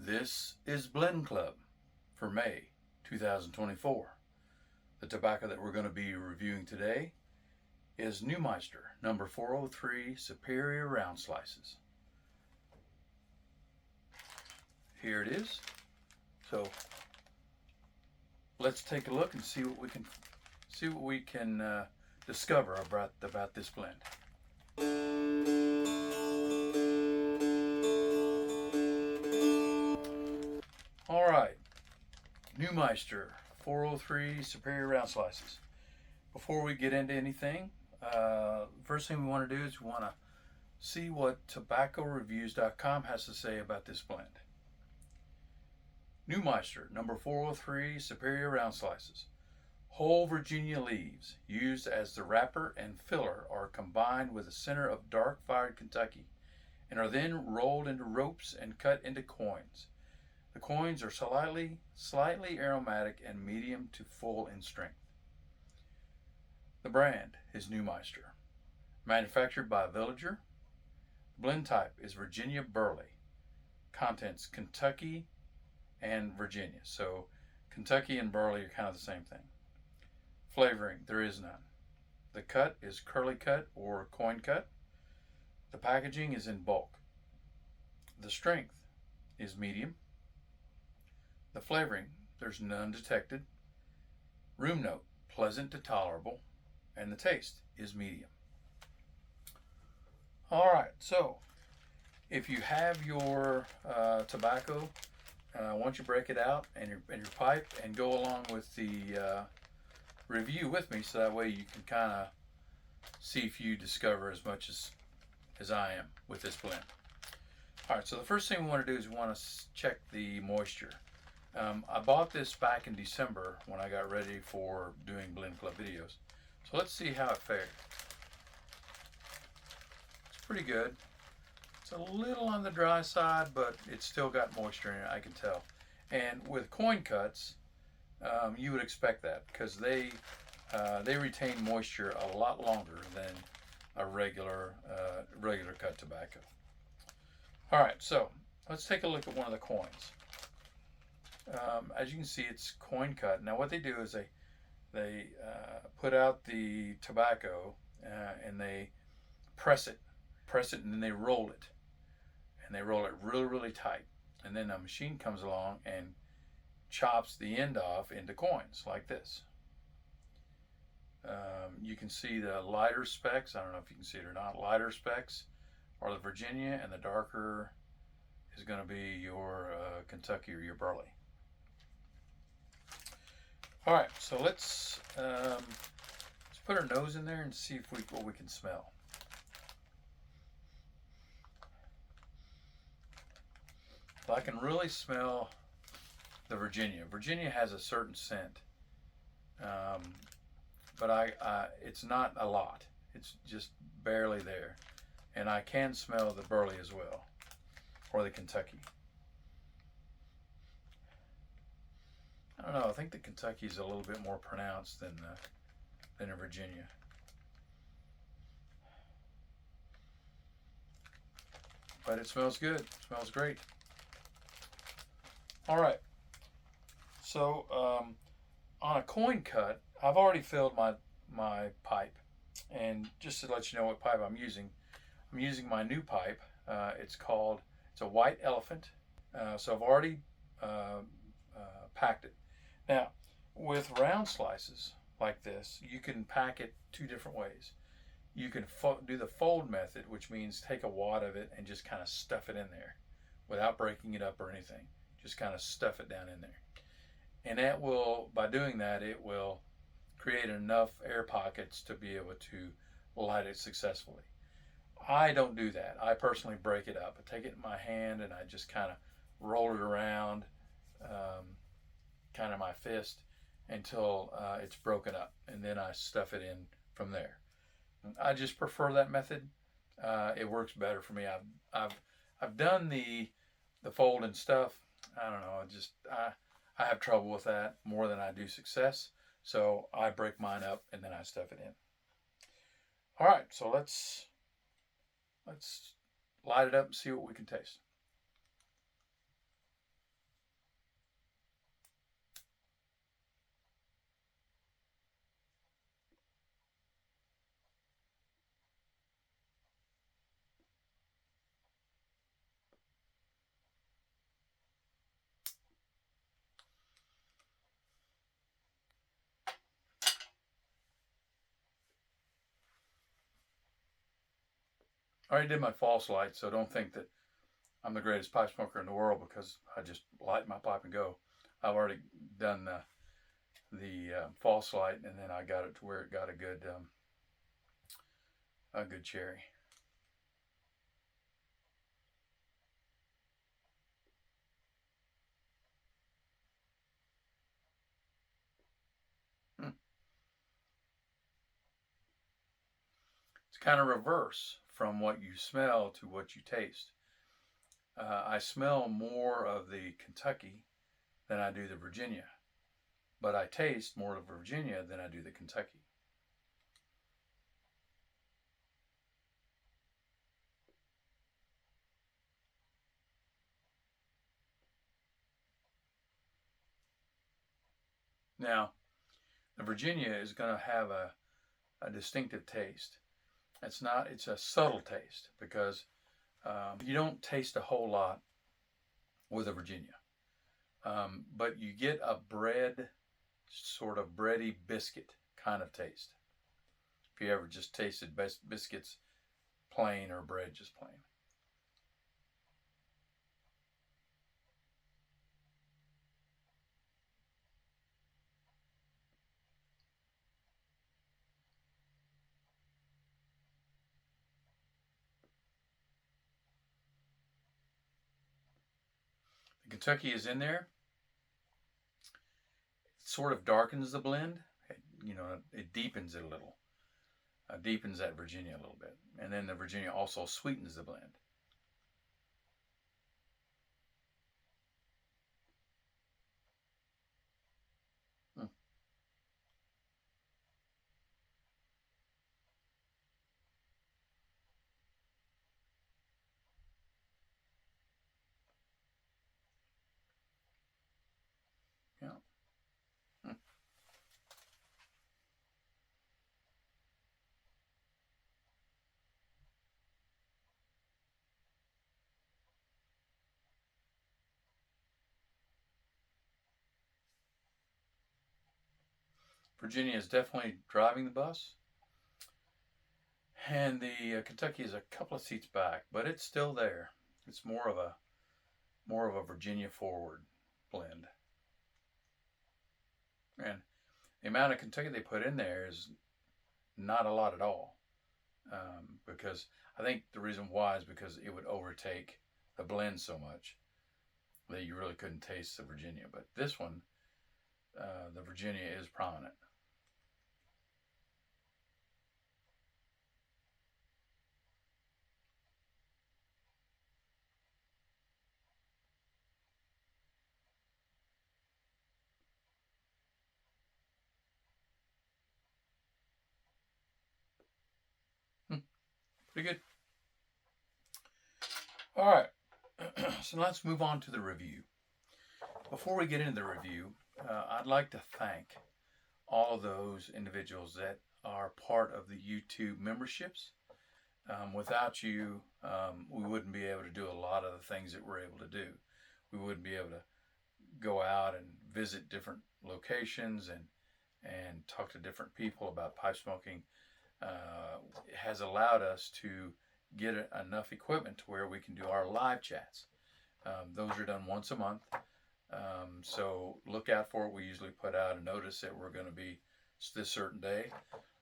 This is Blend Club for May 2024. The tobacco that we're going to be reviewing today is Newminster number 403 Superior Round Slices. Here it is. So let's take a look and see what we can discover about this blend. All right, Newminster 403 Superior Round Slices. Before we get into anything, first thing we want to do is we want to see what tobaccoreviews.com has to say about this blend. Newminster number 403 Superior Round Slices. Whole Virginia leaves used as the wrapper and filler are combined with a center of dark fired Kentucky and are then rolled into ropes and cut into coins. The coins are slightly aromatic and medium to full in strength. The brand is Newminster. Manufactured by Villager. Blend type is Virginia Burley. Contents Kentucky and Virginia. So Kentucky and Burley are kind of the same thing. Flavoring, there is none. The cut is curly cut or coin cut. The packaging is in bulk. The strength is medium. The flavoring, there's none detected. Room note, pleasant to tolerable. And the taste is medium. All right, so if you have your tobacco, once you break it out and your pipe and go along with the review with me, so that way you can kind of see if you discover as much as I am with this blend. All right, so the first thing we want to do is we want to check the moisture. I bought this back in December when I got ready for doing Blend Club videos. So let's see how it fared. It's pretty good. It's a little on the dry side, but it's still got moisture in it, I can tell. And with coin cuts, you would expect that because they retain moisture a lot longer than a regular cut tobacco. All right, so let's take a look at one of the coins. As you can see, it's coin cut. Now what they do is they put out the tobacco and they press it, and then they roll it. And they roll it really tight. And then a machine comes along and chops the end off into coins like this. You can see the lighter specks. I don't know if you can see it or not. Lighter specks are the Virginia, and the darker is going to be your Kentucky or your Burley. All right, so let's put our nose in there and see what we can smell. I can really smell the Virginia. Virginia has a certain scent, but it's not a lot. It's just barely there. And I can smell the Burley as well, or the Kentucky. I don't know, I think the Kentucky is a little bit more pronounced than a Virginia. But it smells good, it smells great. All right, so on a coin cut, I've already filled my pipe. And just to let you know what pipe I'm using my new pipe. It's a white elephant. So I've already packed it. Now, with round slices like this, you can pack it two different ways. You can do the fold method, which means take a wad of it and just kind of stuff it in there without breaking it up or anything. Just kind of stuff it down in there. And that will, by doing that, it will create enough air pockets to be able to light it successfully. I don't do that. I personally break it up. I take it in my hand and I just kind of roll it around, kind of my fist, until it's broken up, and then I stuff it in from there. I just prefer that method. It works better for me. I've done the fold and stuff. I don't know. I have trouble with that more than I do success. So I break mine up and then I stuff it in. All right, so let's light it up and see what we can taste. I already did my false light, so don't think that I'm the greatest pipe smoker in the world because I just light my pipe and go. I've already done the false light, and then I got it to where it got a good cherry. Hmm. It's kind of reverse from what you smell to what you taste. I smell more of the Kentucky than I do the Virginia, but I taste more of Virginia than I do the Kentucky. Now, the Virginia is going to have a distinctive taste. It's a subtle taste because you don't taste a whole lot with a Virginia. But you get a bread, sort of bready biscuit kind of taste. If you ever just tasted biscuits plain or bread just plain. The Kentucky is in there. It sort of darkens the blend. It deepens it a little. Deepens that Virginia a little bit. And then the Virginia also sweetens the blend. Hmm. Yeah. Hmm. Virginia is definitely driving the bus, and the Kentucky is a couple of seats back, but it's still there. It's more of a Virginia forward blend, and the amount of Kentucky they put in there is not a lot at all. Because I think the reason why is because it would overtake the blend so much that you really couldn't taste the Virginia. But this one, the Virginia is prominent. Hmm, pretty good. All right, so let's move on to the review. Before we get into the review, I'd like to thank all of those individuals that are part of the YouTube memberships. Without you, we wouldn't be able to do a lot of the things that we're able to do. We wouldn't be able to go out and visit different locations and talk to different people about pipe smoking. It has allowed us to get enough equipment to where we can do our live chats. Those are done once a month. So look out for it. We usually put out a notice that we're going to be this certain day.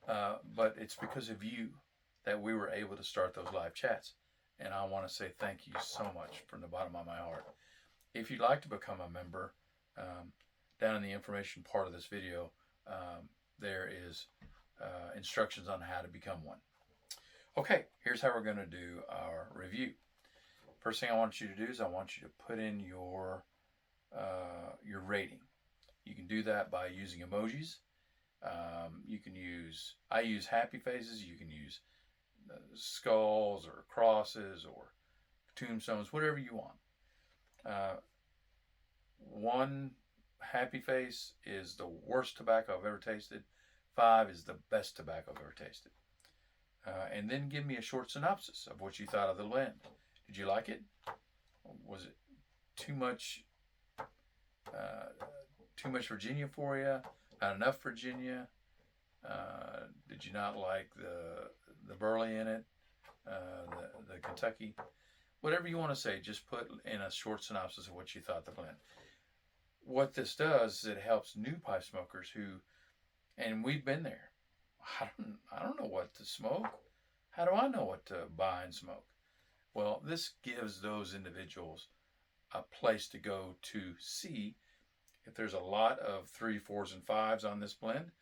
But it's because of you that we were able to start those live chats. And I want to say thank you so much from the bottom of my heart. If you'd like to become a member, down in the information part of this video, there is instructions on how to become one. Okay, here's how we're going to do our review. First thing I want you to do is I want you to put in your rating. You can do that by using emojis. I use happy faces. You can use skulls or crosses or tombstones, whatever you want. One happy face is the worst tobacco I've ever tasted. 5 is the best tobacco I've ever tasted. And then give me a short synopsis of what you thought of the blend. Did you like it? Was it too much Virginia for you? Not enough Virginia? Did you not like the burley in it? the Kentucky, whatever you want to say, just put in a short synopsis of what you thought the blend. What this does is it helps new pipe smokers who, and we've been there. I don't know what to smoke. How do I know what to buy and smoke? Well, this gives those individuals a place to go to see if there's a lot of 3, 4s, and 5s on this blend.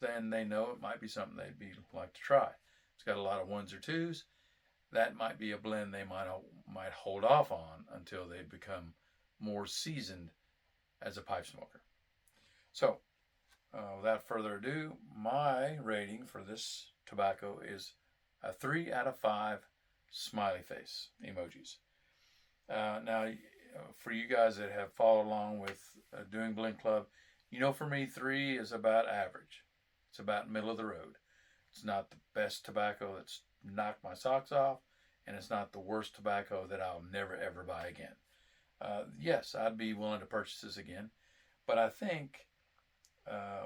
Then they know it might be something they'd like to try. It's got a lot of 1s or 2s. That might be a blend they might hold off on until they become more seasoned as a pipe smoker. So, without further ado, my rating for this tobacco is a 3 out of 5 smiley face emojis. Now, for you guys that have followed along with doing Blend Club, you know, for me, 3 is about average. It's about middle of the road. It's not the best tobacco that's knocked my socks off, and it's not the worst tobacco that I'll never ever buy again. Yes, I'd be willing to purchase this again, but I think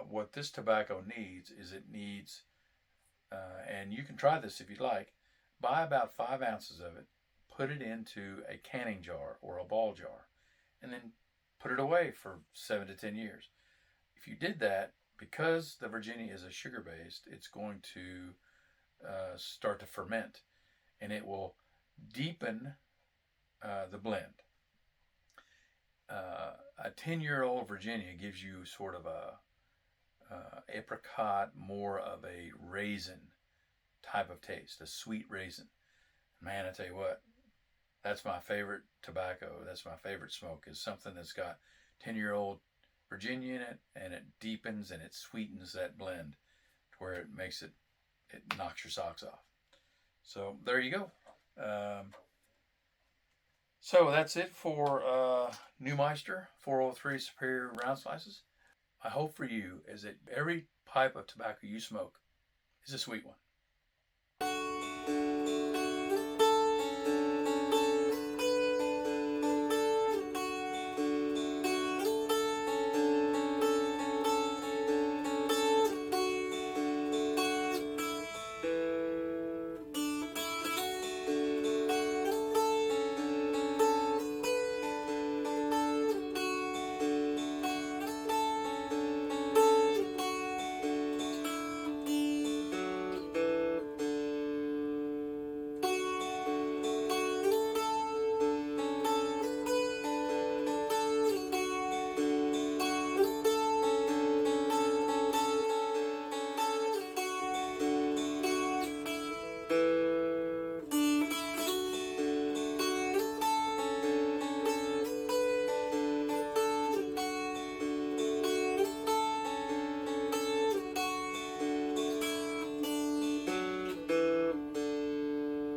what this tobacco needs is and you can try this if you'd like, buy about 5 ounces of it, put it into a canning jar or a ball jar, and then put it away for 7 to 10 years. If you did that, because the Virginia is a sugar-based, it's going to start to ferment, and it will deepen the blend. A 10-year-old Virginia gives you sort of a apricot, more of a raisin type of taste, a sweet raisin. Man, I tell you what, that's my favorite tobacco. That's my favorite smoke, is something that's got 10-year-old Virginia in it, and it deepens and it sweetens that blend to where it knocks your socks off. So there you go. So that's it for Newminster 403 Superior Round Slices. My hope for you is that every pipe of tobacco you smoke is a sweet one.